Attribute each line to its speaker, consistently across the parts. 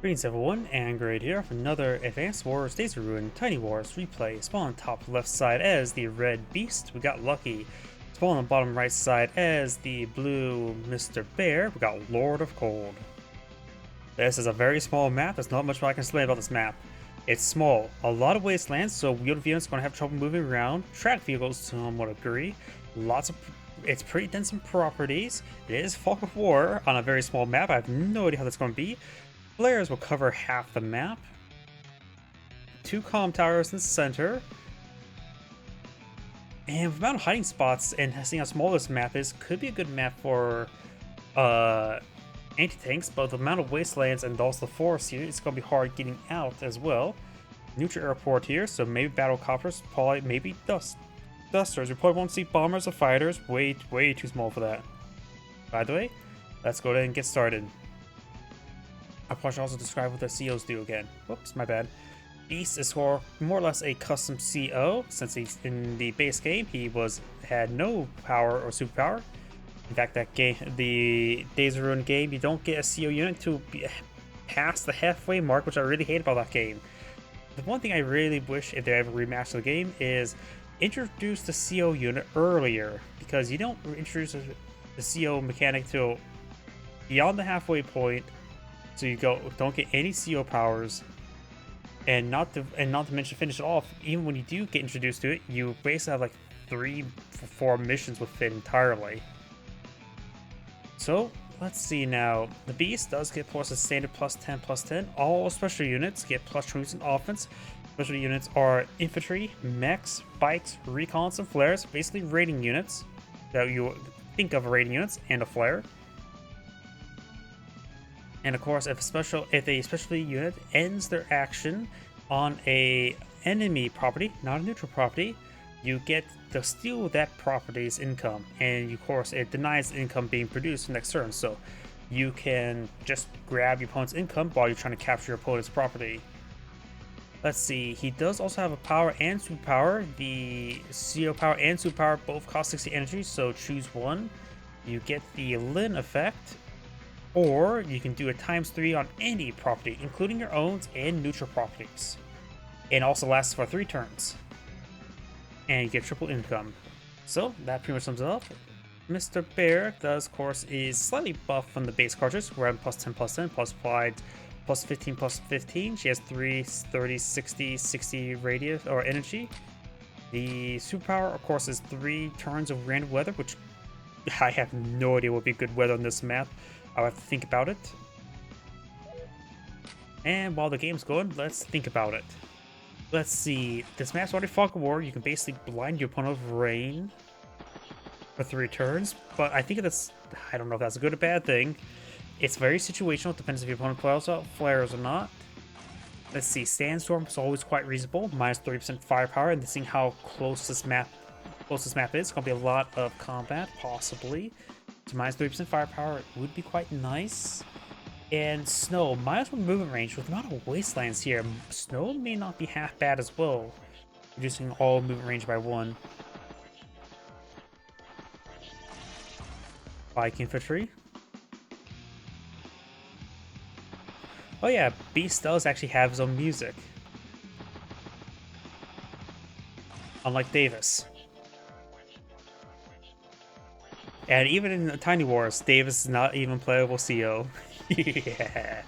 Speaker 1: Greetings everyone, and Grade here for another Advanced Wars Days of Ruin Tiny Wars replay. Spawn on top left side as the red beast, we got Lucky. Spawn on the bottom right side as the blue Mr. Bear, we got Lordofcold. This is a very small map, there's not much I can say about this map. It's small, a lot of wastelands, so wheeled vehicles are going to have trouble moving around. Track vehicles, somewhat agree. It's pretty dense in properties. It is Fog of War on a very small map. I have no idea how that's going to be. Flares will cover half the map. 2 comm towers in the center. And with the amount of hiding spots and seeing how small this map is, could be a good map for anti-tanks, but the amount of wastelands and also the forest here, it's going to be hard getting out as well. Neutral airport here, so maybe battle copters, probably maybe dusters. We probably won't see bombers or fighters. Way too small for that. By the way, let's go ahead and get started. I'll probably also describe what the COs do again. Whoops, my bad. Beast is more or less a custom CO, since he's in the base game he had no power or superpower. In fact, that game, the Days of Ruin game, you don't get a CO unit to be past the halfway mark, which I really hate about that game. The one thing I really wish if they ever remaster the game is introduce the CO unit earlier, because you don't introduce the CO mechanic till beyond the halfway point. So you don't get any CO powers, and not to mention finish it off. Even when you do get introduced to it, you basically have like 3-4 missions with it entirely. So let's see now. The Beast does get plus a standard +10/+10. All special units get +20 in offense. Special units are infantry, mechs, bikes, recons, and flares. Basically raiding units that you think of raiding units, and a flare. And of course, if a specialty unit ends their action on a enemy property, not a neutral property, you get to steal that property's income. And of course, it denies income being produced next turn, so you can just grab your opponent's income while you're trying to capture your opponent's property. Let's see, he does also have a power and superpower. The CO power and superpower both cost 60 energy, so choose one. You get the Lin effect, or you can do a ×3 on any property, including your own and neutral properties. And also lasts for 3 turns. And you get triple income. So that pretty much sums it up. Mr. Bear does, of course, is slightly buffed from the base cartridge. We're at +10/+10, plus applied +15/+15. She has 3, 30, 60, 60 radius or energy. The superpower, of course, is 3 turns of random weather, which I have no idea what would be good weather on this map. I'll have to think about it. And while the game's going, let's think about it. Let's see. This map's already Fog of War. You can basically blind your opponent with rain for 3 turns. But I think I don't know if that's a good or bad thing. It's very situational. It depends if your opponent plays out flares or not. Let's see. Sandstorm is always quite reasonable. -30% firepower. And seeing how close this map is, it's going to be a lot of combat, possibly. So -30% firepower would be quite nice. And snow, -1 movement range. With the amount of wastelands here, snow may not be half bad as well, reducing all movement range by 1. Bike infantry. Oh yeah, Beast does actually have his own music, unlike Davis. And even in Tiny Wars, Davis is not even playable CO. Yeah.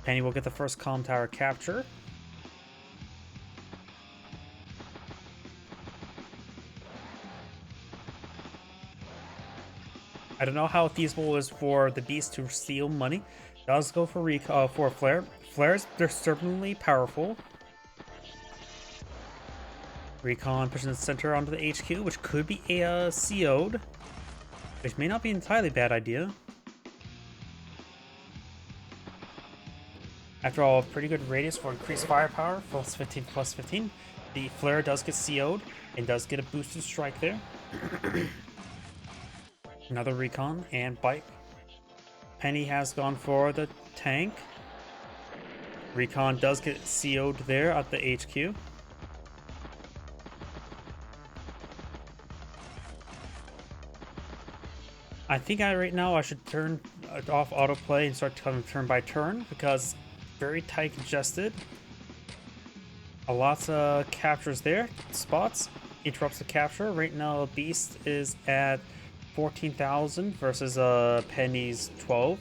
Speaker 1: Penny will get the first comm tower capture. I don't know how feasible it is for the Beast to steal money. It does go for a flare. Flares, they're certainly powerful. Recon pushing the center onto the HQ, which could be CO'd, which may not be an entirely bad idea. After all, pretty good radius for increased firepower, +15/+15. The flare does get CO'd and does get a boosted strike there. Another recon and bike. Penny has gone for the tank. Recon does get CO'd there at the HQ. I think right now I should turn off autoplay and start coming turn by turn because very tight congested. A lot of captures there. Spots interrupts the capture. Right now, Beast is at 14,000 versus Penny's 12.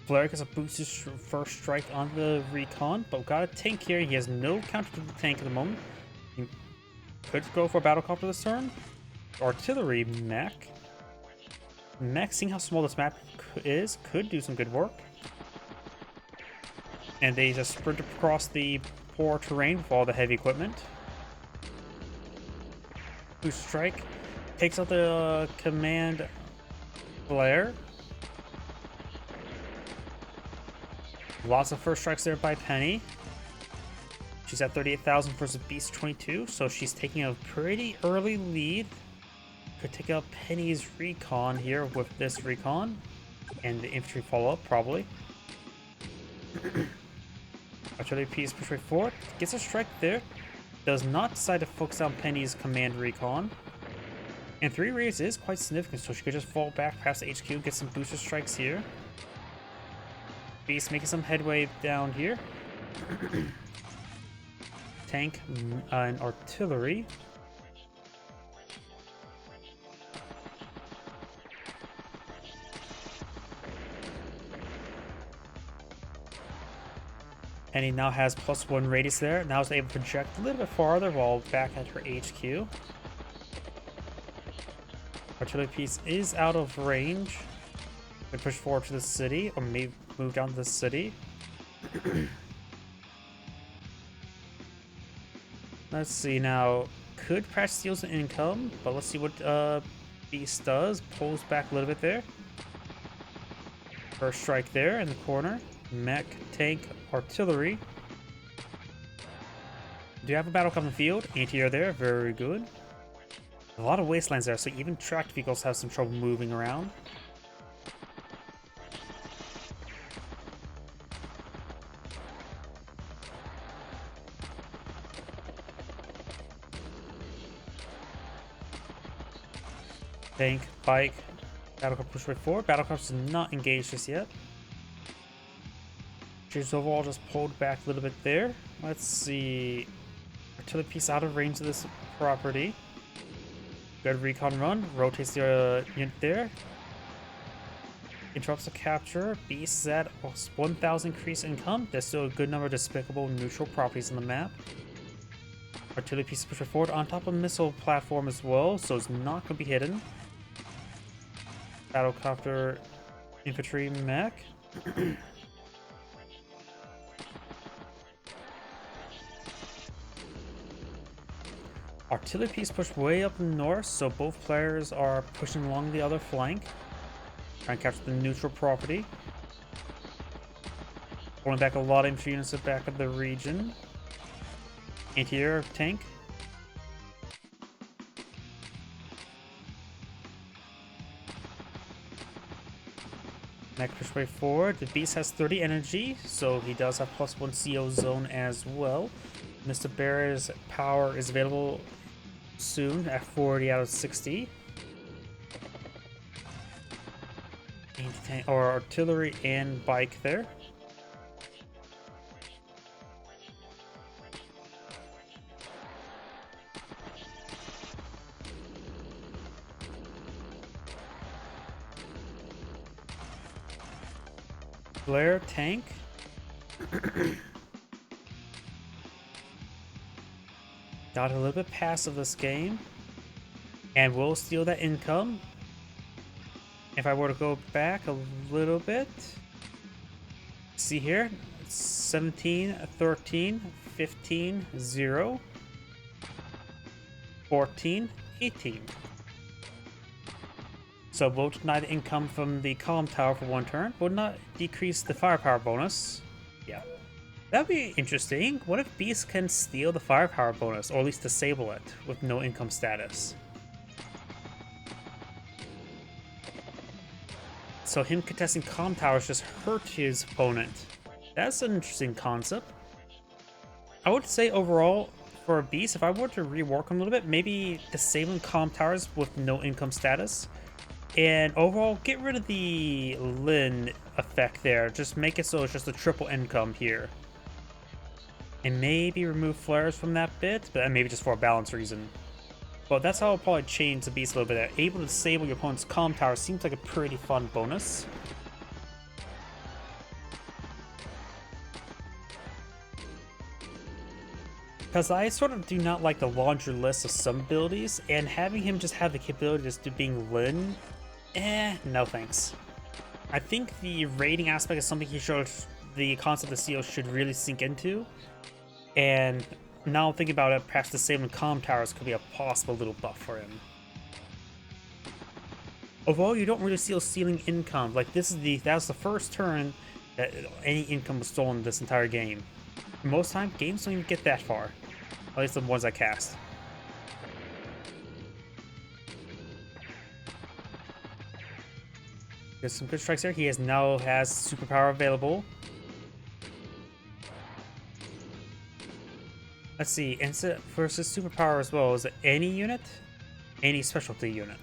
Speaker 1: Blair gets a boosted first strike on the recon, but we've got a tank here. He has no counter to the tank at the moment. He could go for a battlecopter this turn. Artillery mech. Mech, seeing how small this map is, could do some good work. And they just sprint across the poor terrain with all the heavy equipment. Boost strike takes out the command flare. Lots of first strikes there by Penny. She's at 38,000 versus Beast 22, so she's taking a pretty early lead. Could take out Penny's recon here with this recon. And the infantry follow-up, probably. Artillery piece push right forward. Gets a strike there. Does not decide to focus on Penny's command recon. And 3 raids is quite significant, so she could just fall back past the HQ, get some booster strikes here. Beast making some headway down here. Tank and artillery. And he now has +1 radius there. Now is able to project a little bit farther while back at her HQ. Artillery piece is out of range. They push forward to the city, or maybe move down to the city. Let's see now. Could Crash steal some income, but let's see what Beast does. Pulls back a little bit there. First strike there in the corner. Mech, tank, artillery. Do you have a battle come in the field? Anti-air there, very good. A lot of wastelands there, so even tracked vehicles have some trouble moving around. Tank, bike, battlecruiser push right forward. Battlecruiser is not engaged just yet. She's overall just pulled back a little bit there. Let's see. Artillery piece out of range of this property. Good recon run. Rotates the unit there. Interrupts the capture. Beast is at 1,000 increase income. There's still a good number of despicable neutral properties on the map. Artillery piece push forward on top of missile platform as well, so it's not going to be hidden. Battlecopter infantry mech. Artillery piece pushed way up north, so both players are pushing along the other flank. Trying to capture the neutral property. Pulling back a lot of infantry units at the back of the region. Anti-air tank. Mech push way forward. The Beast has 30 energy, so he does have +1 CO zone as well. Mr. Bear's power is available soon at 40 out of 60. Or artillery and bike there. Blair tank. Got a little bit passive this game, and will steal that income. If I were to go back a little bit, see here, 17, 13, 15, 0, 14, 18. So we'll deny the income from the column tower for 1 turn. Will not decrease the firepower bonus. Yeah. That'd be interesting. What if Beast can steal the firepower bonus, or at least disable it, with no income status? So him contesting comm towers just hurt his opponent. That's an interesting concept. I would say overall, for a Beast, if I were to rework him a little bit, maybe disabling comm towers with no income status And overall, get rid of the Lin effect there. Just make it so it's just a triple income here. And maybe remove flares from that bit, but maybe just for a balance reason. But that's how I'll probably change the beast a little bit. Able to disable your opponent's comm tower seems like a pretty fun bonus. Because I sort of do not like the laundry list of some abilities, and having him just have the capability just to being Lin, no thanks. I think the raiding aspect is something he should, the concept of seal should really sink into, and now thinking about it, perhaps disabling comm towers could be a possible little buff for him. Overall, you don't really see stealing income. Like that was the first turn that any income was stolen this entire game. Most time, games don't even get that far. At least the ones I cast. There's some good strikes here. He now has superpower available. Let's see, instant versus superpower as well. Is it any unit? Any specialty unit.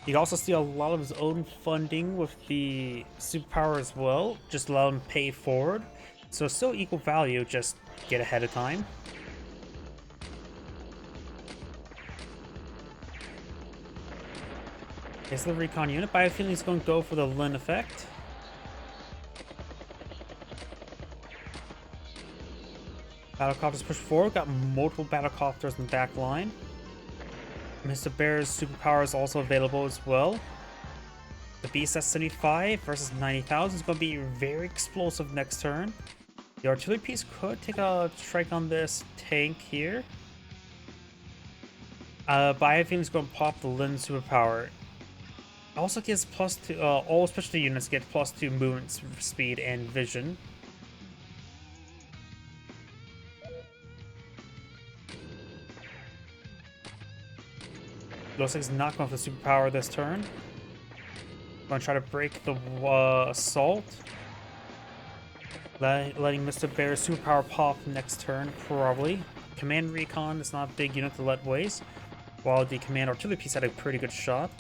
Speaker 1: He can also steal a lot of his own funding with the superpower as well. Just allow him to pay forward. So it's still equal value, just get ahead of time. Here's the recon unit, but I have a feeling he's going to go for the Lin effect. Battlecopters push forward, got multiple battlecopters in the back line. Mr. Bear's superpower is also available as well. The beast at 75 versus 90,000 is going to be very explosive next turn. The artillery piece could take a strike on this tank here. But I have a feeling he's going to pop the Lin superpower. Also gives +2, all specialty units get +2 movement speed and vision. Looks like he's not going for the superpower this turn. I'm going to try to break the assault. Letting Mr. Bear's superpower pop next turn, probably. Command Recon is not a big unit to let waste, while the Command Artillery piece had a pretty good shot.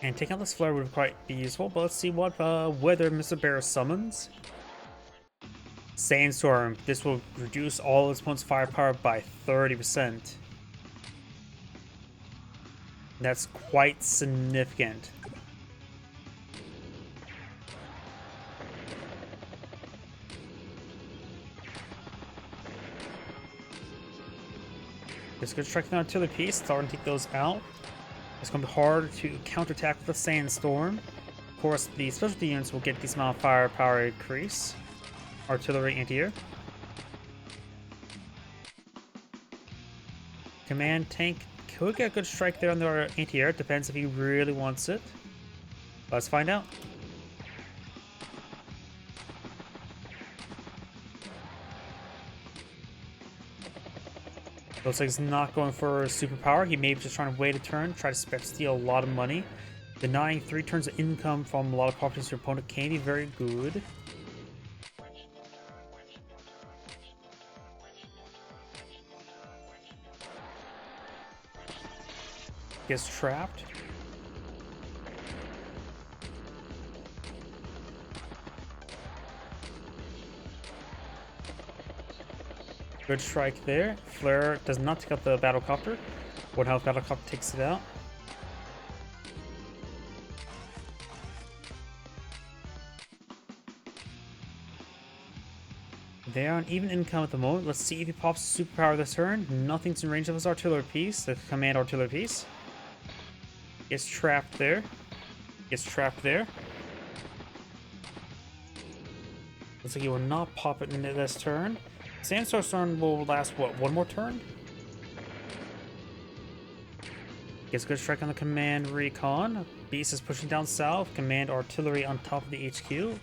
Speaker 1: And taking out this flare would quite be useful, but let's see what weather Mr. Bear summons. Sandstorm. This will reduce all his opponent's firepower by 30%. That's quite significant. Just good strike the artillery piece, starting to take those out. It's going to be hard to counterattack with the Sandstorm. Of course, the specialty units will get this amount of firepower increase. Artillery anti-air. Command tank could get a good strike there on the anti-air. Depends if he really wants it. Let's find out. Looks like he's not going for superpower. He may be just trying to wait a turn, try to steal a lot of money. Denying 3 turns of income from a lot of properties your opponent can be very good. Gets trapped. Good strike there. Flare does not take out the battlecopter. 1 health battlecopter takes it out. They are on even income at the moment. Let's see if he pops superpower this turn. Nothing's in range of his artillery piece, the command artillery piece. Gets trapped there. Gets trapped there. Looks like he will not pop it into this turn. Sandstorm will last, what, 1 more turn? Gets a good strike on the command recon. Beast is pushing down south. Command artillery on top of the HQ.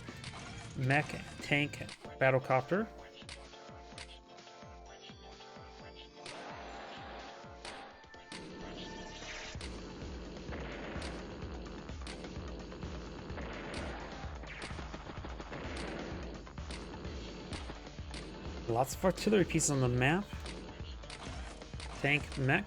Speaker 1: Mech, tank, battlecopter. Lots of artillery pieces on the map. Tank, mech.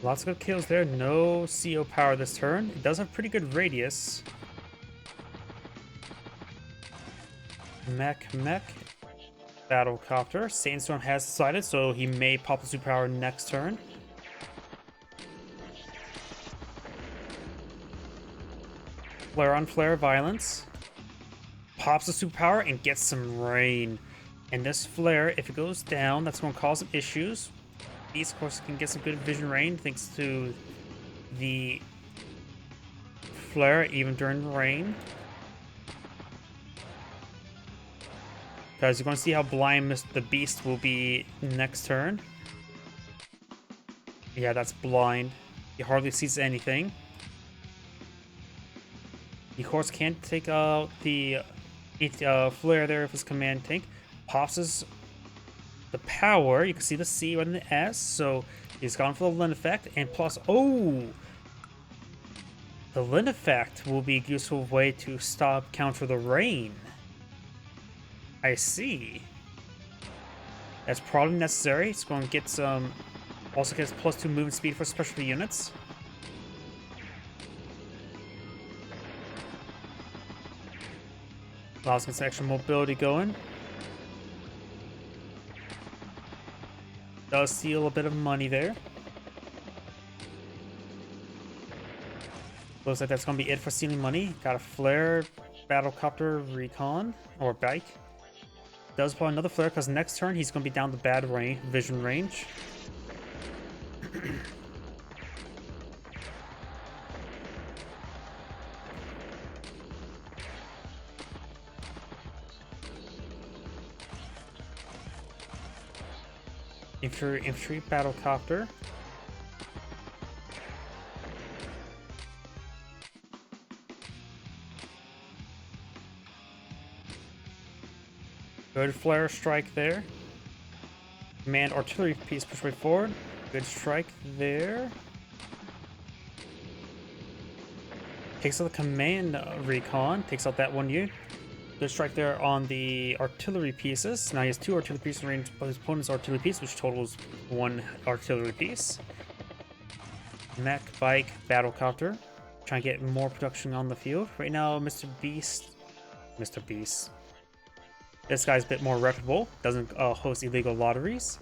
Speaker 1: Lots of good kills there. No CO power this turn. It does have pretty good radius. Mech. Battlecopter. Sandstorm has decided, so he may pop the superpower next turn. Flare on flare violence. Pops the superpower and gets some rain. And this flare, if it goes down, that's going to cause some issues. Beast, of course, can get some good vision rain thanks to the flare, even during rain. Because you're going to see how blind the beast will be next turn. Yeah, that's blind. He hardly sees anything. He, of course, can't take out the flare there of his command tank. Pops the power. You can see the C and the S. So he's gone for the Lin effect. And plus, oh! The Lin effect will be a useful way to counter the rain. I see. That's probably necessary. It's going to get some... Also gets +2 movement speed for specialty units. Allows us to get some extra mobility going. Does steal a bit of money there. Looks like that's going to be it for stealing money. Got a flare, battlecopter, recon, or bike. Does apply another flare because next turn he's going to be down the bad vision range. Infantry battlecopter. Good flare strike there. Command artillery piece push way forward. Good strike there. Takes out the command recon. Takes out that one unit. Good strike there on the artillery pieces. Now he has 2 artillery pieces in range of his opponent's artillery piece, which totals 1 artillery piece. Mech, bike, battlecopter. Trying to get more production on the field. Right now, Mr. Beast. This guy's a bit more reputable. Doesn't host illegal lotteries.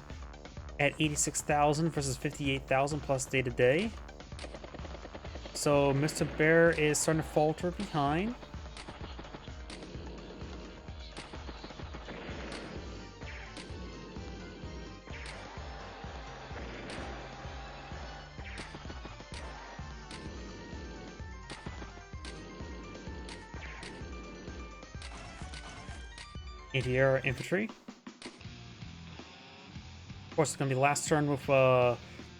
Speaker 1: At 86,000 versus 58,000 plus day to day. So Mr. Bear is starting to falter behind. Anti-air infantry. Of course, it's going to be last turn with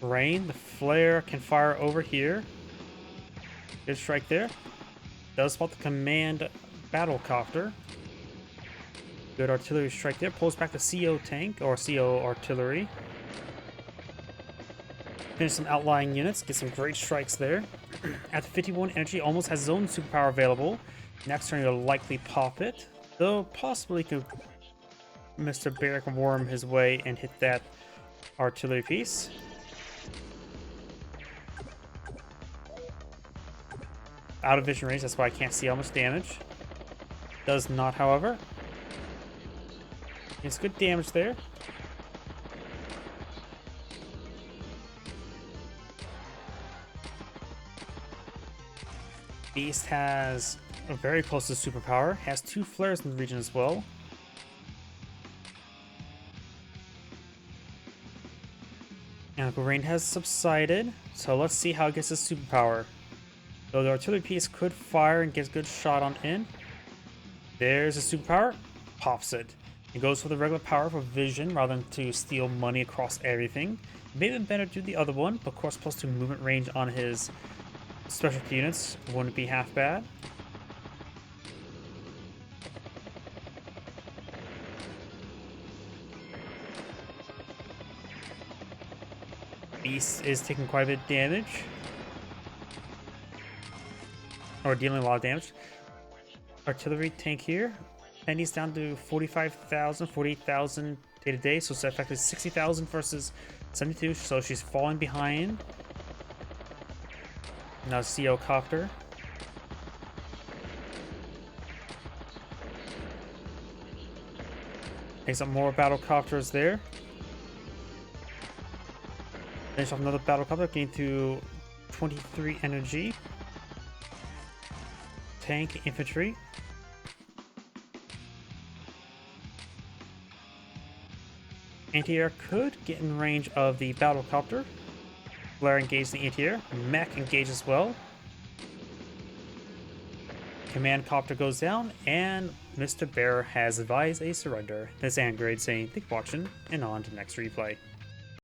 Speaker 1: rain. The flare can fire over here. Good strike there. Does spot the command battlecopter. Good artillery strike there. Pulls back the CO tank or CO artillery. Finish some outlying units. Get some great strikes there. At 51 energy, almost has his own superpower available. Next turn, he'll likely pop it. Though possibly could Mr. Bear can worm his way and hit that artillery piece. Out of vision range, that's why I can't see how much damage. Does not, however. It's good damage there. Beast has very close to superpower. Has 2 flares in the region as well. And the rain has subsided, so let's see how it gets his superpower. So the artillery piece could fire and gets a good shot on in. There's a superpower. Pops it. It goes for the regular power for vision rather than to steal money across everything. Maybe better do the other one, but of course +2 movement range on his specialty units wouldn't be half bad. Beast is taking quite a bit of damage. Or dealing a lot of damage. Artillery tank here. And he's down to 45,000, 48,000 day to day. So it's effectively 60,000 versus 72. So she's falling behind. Now CO copter. Take some more battle copters there. Finish off another battle copter, gain to 23 energy. Tank infantry. Anti-air could get in range of the battle copter. Flare engage the anti-air. Mech engage as well. Command copter goes down, and Mr. Bear has advised a surrender. This Angrade saying, "Thank you for watching," and on to the next replay.